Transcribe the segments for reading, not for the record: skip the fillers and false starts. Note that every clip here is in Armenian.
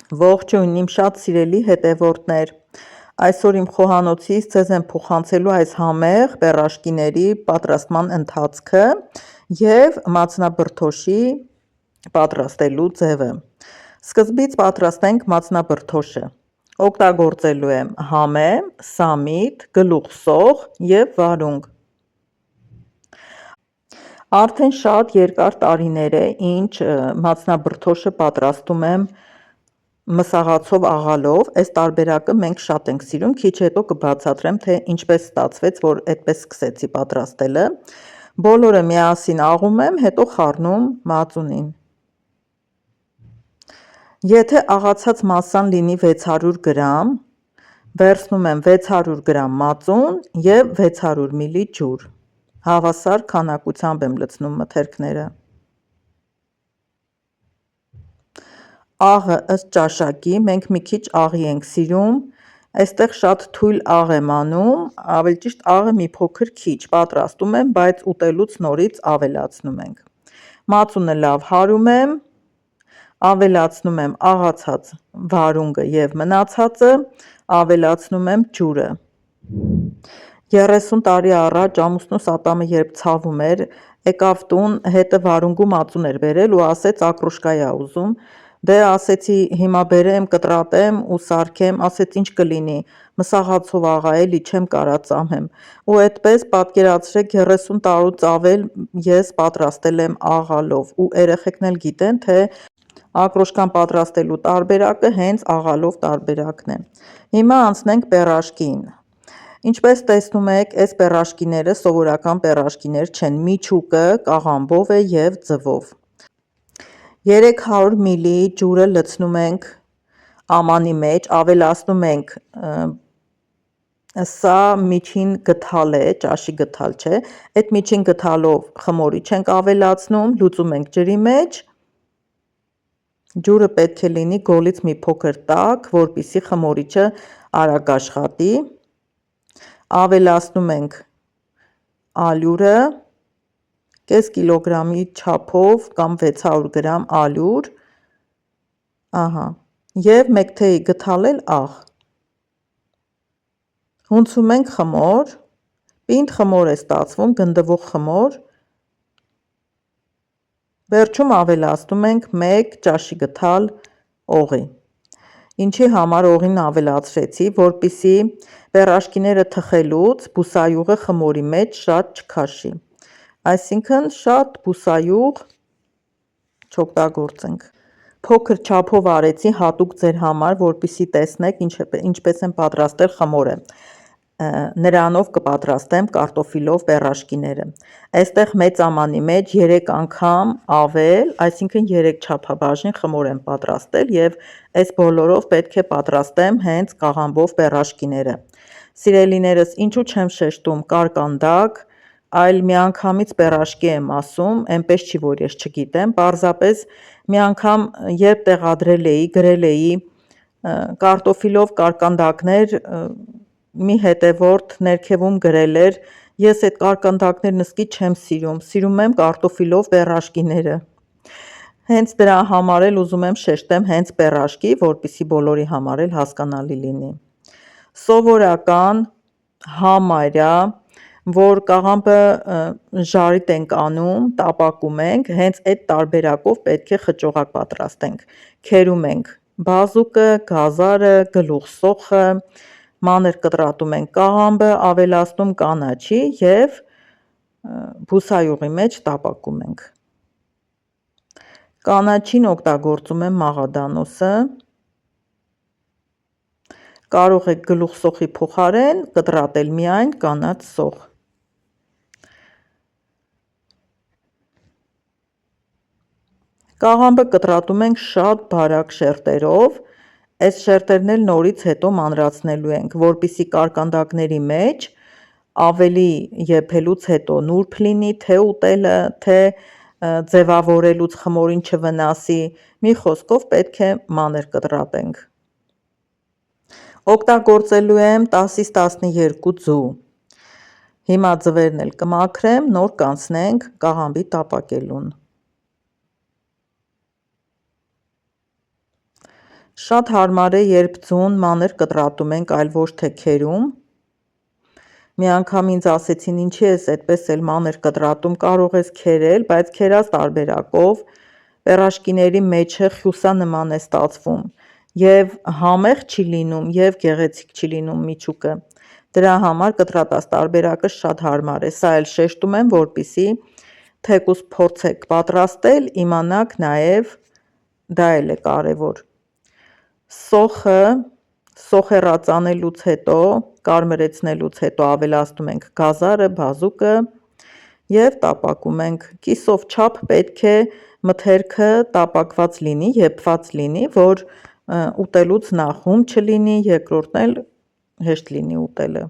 Ողջույն իմ շատ սիրելի հետևորդներ, այսօր իմ խոհանոցից ձեզ եմ փոխանցելու այս համեղ պեռաշկիների պատրաստման ընթացքը և մածնաբրդոշի պատրաստելու ձևը։ Սկզբից պատրաստենք մածնաբրդոշը։ Օգտագործելու եմ համեմ, սամիտ, գլուխսող և վարունգ։ Արդեն շատ երկար տարիներ է, ինչ մածնաբրդոշը պատրաստում եմ մսաղացով աղալով, այս տարբերակը մենք շատ ենք սիրում, քիչ հետո կբացատրեմ, թե ինչպես ստացվեց, որ այդպես սկսեցի պատրաստելը։ Բոլորը միասին աղում եմ, հետո խառնում մածունին։ Եթե աղացած մասսան լինի 600 գրամ, վերցնում եմ 600 գրամ մածուն և 600 մլ ջուր։ Հավասար քանակությամբ եմ լցնում մթերքները։ Աղը ըստ ճաշակի, մենք մի քիչ աղի ենք սիրում, այստեղ շատ թույլ աղ եմ անում, ավելի ճիշտ աղը մի փոքր քիչ պատրաստում եմ, բայց ուտելուց նորից ավելացնում ենք։ Մածունը լավ հարում եմ, ավելացնում եմ աղացած վարունգը և մնացածը, ավելացնում եմ ջուրը։ 30 տարի առաջ ամուսնուս ատամը երբ ցավում էր, եկավ տուն, հետը վարունգ ու մածուն էր բերել ու ասեց ակրոշկայի ա ուզում, դե ասեցի հիմա բերեմ, կտրատեմ ու սարքեմ, ասեց ինչ կլինի, մսաղացով աղա էլի չեմ կարա ծամեմ, ու այդպես պատկերացրեք 30 տարուց ավել ես պատրաստել եմ աղալով ու երեխեքն էլ գիտեն, թե ակրոշկան պատրաստելու տարբերակը հենց աղալով տարբերակն է։ Հիմա անցնենք պեռաշկիին։ Ինչպես տեսնում եք, այս պեռաշկիները սովորական պեռաշկիներ չեն, միջուկը կաղամբով է և ձվով։ 300 մլ ջուրը լցնում ենք ամանի մեջ, ավելացնում ենք, սա միջին գդալ է, ճաշի գդալ չէ, այդ միջին գդալով խմորիչ ենք ավելացնում, լուծում ենք ջրի մեջ, ջուրը պետք է լինի գոլից մի փոքր տաք, որպեսզի խմորիչը արագ աշխատի, ավելացնում ենք ալյուրը, կես կիլոգրամի չափով կամ 600 գրամ ալյուր, և մեկ թեյի գդալ էլ աղ։ Հունցում ենք խմոր, պինդ խմոր է ստացվում, գնդվող խմոր, վերջում ավելացնում ենք 1 ճաշի գդալ օղի։ Ինչի համար օղին ավելացրեցի, որպեսզի պեռաշկիները թխելուց բուսայուղը խմորի մեջ շատ չքաշի, այսինքն շատ բուսայուղ չօգտագործենք։ Փոքր չափով արեցի հատուկ ձեր համար, որպեսզի տեսնեք ինչպես եմ պատրաստել խմորը, նրանով կպատրաստեմ կարտոֆիլով պեռաշկիները։ Այստեղ մեծ ամանի մեջ 3 անգամ ավել, այսինքն 3 չափաբաժին խմոր եմ պատրաստել և այս բոլորով պետք է պատրաստեմ հենց կաղամբով պեռաշկիները։ Սիրելիներս, ինչու չեմ շեշտում կարկանդակ, այլ միանգամից պեռաշկի եմ ասում, այնպես չի, որ ես չգիտեմ, պարզապես մի անգամ երբ տեղադրել էի, գրել էի կարտոֆիլով կարկանդակներ, մի հետևորդ ներքևում գրել էր, ես այդ կարկանդակներն իսկի չեմ սիրում, սիրում եմ կարտոֆիլով պեռաշկիները։ Հենց դրա համար էլ ուզում եմ շեշտեմ հենց պեռաշկի, որպեսզի բոլորի համար էլ հասկանալի լինի։ Սովորական, համարյա, որ կաղամբը ժարիտ ենք անում, տապակում ենք, հենց այդ տարբերակով պետք է խճողակ պատրաստենք։ Քերում ենք բազուկը, գազարը, գլուխսոխը, մանր կտրատում ենք կաղամբը, ավելացնում կանաչի և բուսայուղի մեջ տապակում ենք։ Կանաչին օգտագործում եմ մաղադանոսը, կարող եք գլուխսոխի փոխարեն կտրատել միայն կանաչ սոխ։ Կաղամբը կտրատում ենք շատ բարակ շերտերով, այս շերտերն էլ նորից հետո մանրացնելու ենք, որպեսզի կարկանդակների մեջ ավելի եփելուց հետո նուրբ լինի, թե ուտելը, թե ձևավորելուց խմորին չվնասի, մի խոսքով պետք է մանր կտրատենք։ Օգտագործելու եմ 10-ից 12 ձու։ Հիմա ձվերն էլ կմաքրեմ, նոր կանցնենք կաղամբի տապակելուն։ Շատ հարմար է, երբ ձուն մանր կտրատում ենք, այլ ոչ թե քերում։ Մի անգամ ինձ ասեցին, ինչի ես այդպես էլ մանր կտրատում, կարող ես քերել, բայց քերած տարբերակով պերաշկիների մեջը խյուսանման է ստացվում և համեղ չի լինում և գեղեցիկ չի լինում միջուկը։ Դրա համար կտրատած տարբերակը շատ հարմար է, սա էլ շեշտում եմ, որպեսզի թեկուզ փորձեք պատրաստել, իմանաք նաև, դա էլ է կարևոր։ Սոխեռածանելուց հետո, կարմրեցնելուց հետո ավելացնում ենք գազարը, բազուկը և տապակում ենք։ Կիսով չափ պետք է մթերքը տապակված լինի, եփված լինի, որ ուտելուց նախ հում չլինի, երկրորդն էլ հեշտ լինի ուտելը։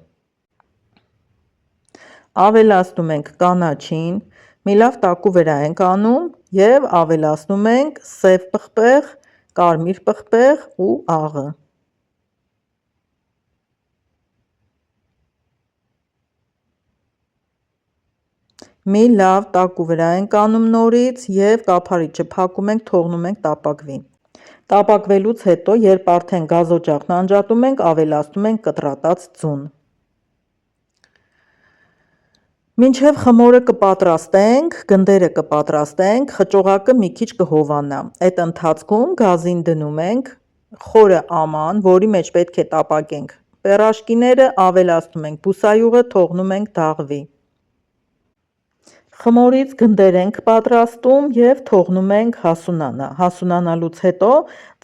Ավելացնում ենք կանաչին, մի լավ տակու վրա ենք անում և ավելացնում ենք սև պղպեղ, կարմիր պղպեղ ու աղը։ Մի լավ տակու վրա ենք անում նորից և կափարիչը փակում ենք, թողնում ենք տապակվի։ Տապակվելուց հետո, երբ արդեն գազօջախն անջատում ենք, ավելացնում ենք կտրատած ձուն։ Մինչև խմորը կպատրաստենք, գնդերը կպատրաստենք, խճողակը մի քիչ կհովանա։ Այդ ընթացքում գազին դնում ենք խորը աման, որի մեջ պետք է տապակենք պերաշկիները, ավելացնում ենք բուսայուղը, թողնում ենք դաղվի։ Խմորից գնդեր ենք պատրաստում և թողնում ենք հասունանա։ Հասունանալուց հետո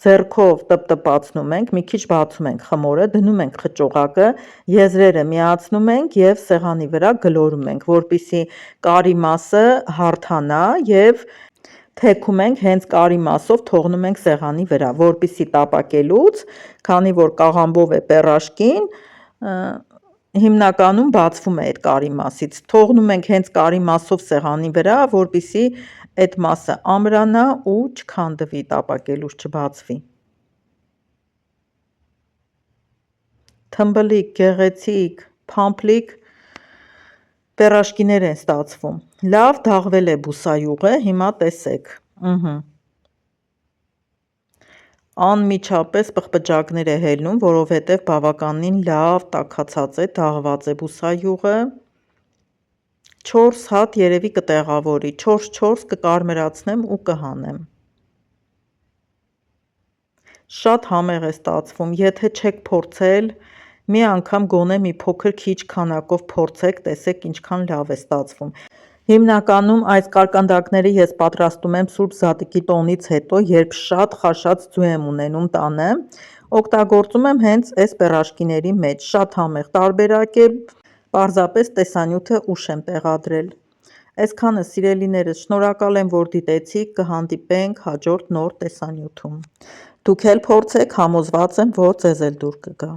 ձեռքով տպտպացնում ենք, մի քիչ բացում ենք խմորը, դնում ենք խճողակը, եզրերը միացնում ենք և սեղանի վրա գլորում ենք, որպեսզի կարի մասը հարթանա և թեքում ենք հենց կարի մասով, թողնում ենք սեղանի վրա, որպեսզի տապակելուց, քանի որ կաղամբով է պերաշկին, հիմնականում բացվում է այդ կարի մասից, թողնում ենք հենց կարի մասով սեղանի վրա, որպեսզի այդ մասը ամրանա ու չքանդվի, տապակելուց չբացվի։ Թմբլիկ, գեղեցիկ, փամփլիկ պերաշկիներ են ստացվում։ Լավ դաղվել է բուսայուղը, հիմա տեսեք։ Անմիջապես պղպջակներ է հելնում, որովհետև բավականին լավ տաքացած է, դաղված է բուսայուղը։ 4 հատ երևի կտեղավորի, 4 կկարմրացնեմ ու կհանեմ։ Շատ համեղ է ստացվում, եթե չեք փորձել, մի անգամ գոնե մի փոքր քիչ քանակով փորձեք, տեսեք ինչքան լավ է ստացվում։ Հիմնականում այս կարկանդակները ես պատրաստում եմ Սուրբ Զատկի տոնից հետո, երբ շատ խաշած ձու եմ ունենում տանը, օգտագործում եմ հենց այս պերաշկիների մեջ, շատ համեղ տարբերակ է, պարզապես տեսանյութը ուշ եմ տեղադրել։ Այսքանը սիրելիներս, շնորհակալ եմ, որ դիտեցիք, կհանդիպենք հաջորդ նոր տեսանյութում։ Դուք էլ փորձեք, համոզված եմ, որ ձեզ էլ դուր կգա։